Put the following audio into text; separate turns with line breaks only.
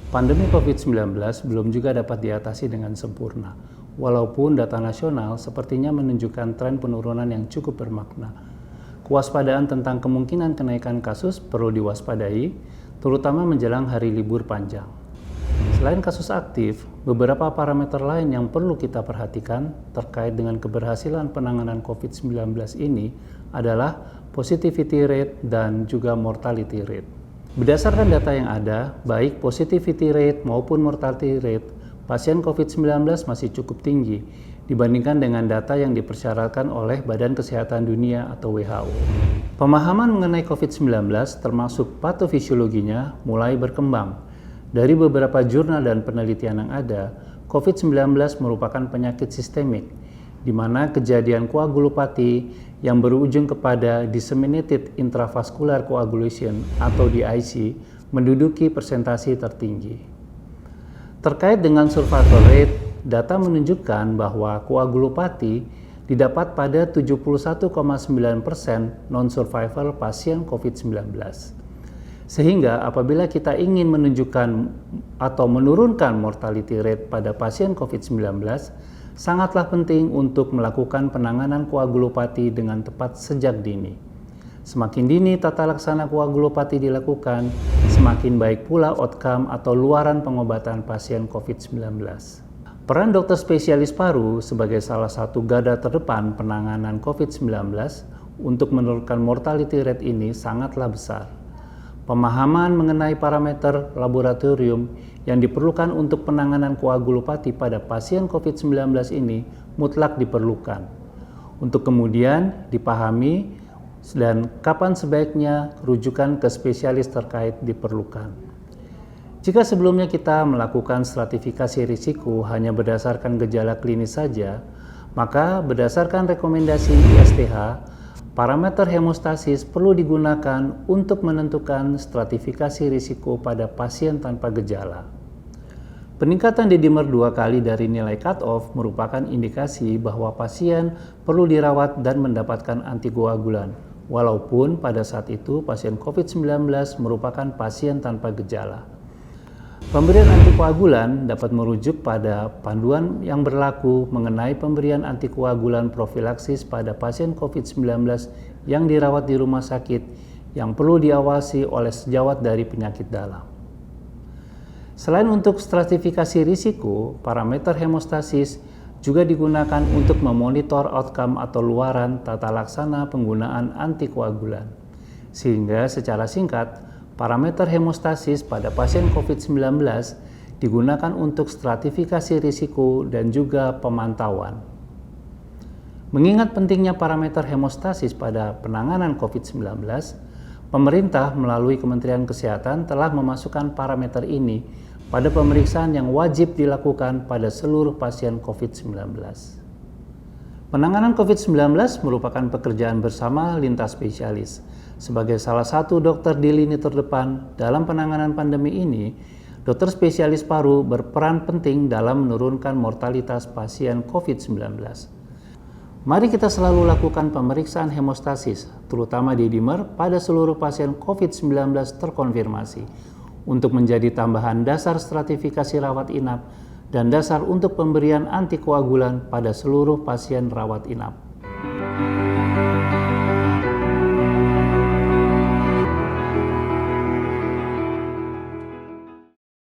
Pandemi COVID-19 belum juga dapat diatasi dengan sempurna, walaupun data nasional sepertinya menunjukkan tren penurunan yang cukup bermakna. Kewaspadaan tentang kemungkinan kenaikan kasus perlu diwaspadai, terutama menjelang hari libur panjang. Selain kasus aktif, beberapa parameter lain yang perlu kita perhatikan terkait dengan keberhasilan penanganan COVID-19 ini adalah positivity rate dan juga mortality rate. Berdasarkan data yang ada, baik positivity rate maupun mortality rate, pasien COVID-19 masih cukup tinggi dibandingkan dengan data yang dipersyaratkan oleh Badan Kesehatan Dunia atau WHO. Pemahaman mengenai COVID-19 termasuk patofisiologinya mulai berkembang. Dari beberapa jurnal dan penelitian yang ada, COVID-19 merupakan penyakit sistemik, di mana kejadian koagulopati yang berujung kepada disseminated intravascular coagulation atau DIC menduduki persentase tertinggi. Terkait dengan survival rate, data menunjukkan bahwa koagulopati didapat pada 71,9% non-survival pasien COVID-19. Sehingga apabila kita ingin menunjukkan atau menurunkan mortality rate pada pasien COVID-19, sangatlah penting untuk melakukan penanganan koagulopati dengan tepat sejak dini. Semakin dini tata laksana koagulopati dilakukan, semakin baik pula outcome atau luaran pengobatan pasien COVID-19. Peran dokter spesialis paru sebagai salah satu garda terdepan penanganan COVID-19 untuk menurunkan mortality rate ini sangatlah besar. Pemahaman mengenai parameter laboratorium yang diperlukan untuk penanganan koagulopati pada pasien COVID-19 ini mutlak diperlukan untuk kemudian dipahami dan kapan sebaiknya rujukan ke spesialis terkait diperlukan. Jika sebelumnya kita melakukan stratifikasi risiko hanya berdasarkan gejala klinis saja, maka berdasarkan rekomendasi ISTH, parameter hemostasis perlu digunakan untuk menentukan stratifikasi risiko pada pasien tanpa gejala. Peningkatan D-dimer 2 kali dari nilai cut-off merupakan indikasi bahwa pasien perlu dirawat dan mendapatkan antikoagulan, walaupun pada saat itu pasien COVID-19 merupakan pasien tanpa gejala. Pemberian antikoagulan dapat merujuk pada panduan yang berlaku mengenai pemberian antikoagulan profilaksis pada pasien COVID-19 yang dirawat di rumah sakit yang perlu diawasi oleh sejawat dari penyakit dalam. Selain untuk stratifikasi risiko, parameter hemostasis juga digunakan untuk memonitor outcome atau luaran tata laksana penggunaan antikoagulan. Sehingga secara singkat, parameter hemostasis pada pasien COVID-19 digunakan untuk stratifikasi risiko dan juga pemantauan. Mengingat pentingnya parameter hemostasis pada penanganan COVID-19, pemerintah melalui Kementerian Kesehatan telah memasukkan parameter ini pada pemeriksaan yang wajib dilakukan pada seluruh pasien COVID-19. Penanganan COVID-19 merupakan pekerjaan bersama lintas spesialis. Sebagai salah satu dokter di lini terdepan dalam penanganan pandemi ini, dokter spesialis paru berperan penting dalam menurunkan mortalitas pasien COVID-19. Mari kita selalu lakukan pemeriksaan hemostasis, terutama D-dimer pada seluruh pasien COVID-19 terkonfirmasi, untuk menjadi tambahan dasar stratifikasi rawat inap dan dasar untuk pemberian antikoagulan pada seluruh pasien rawat inap.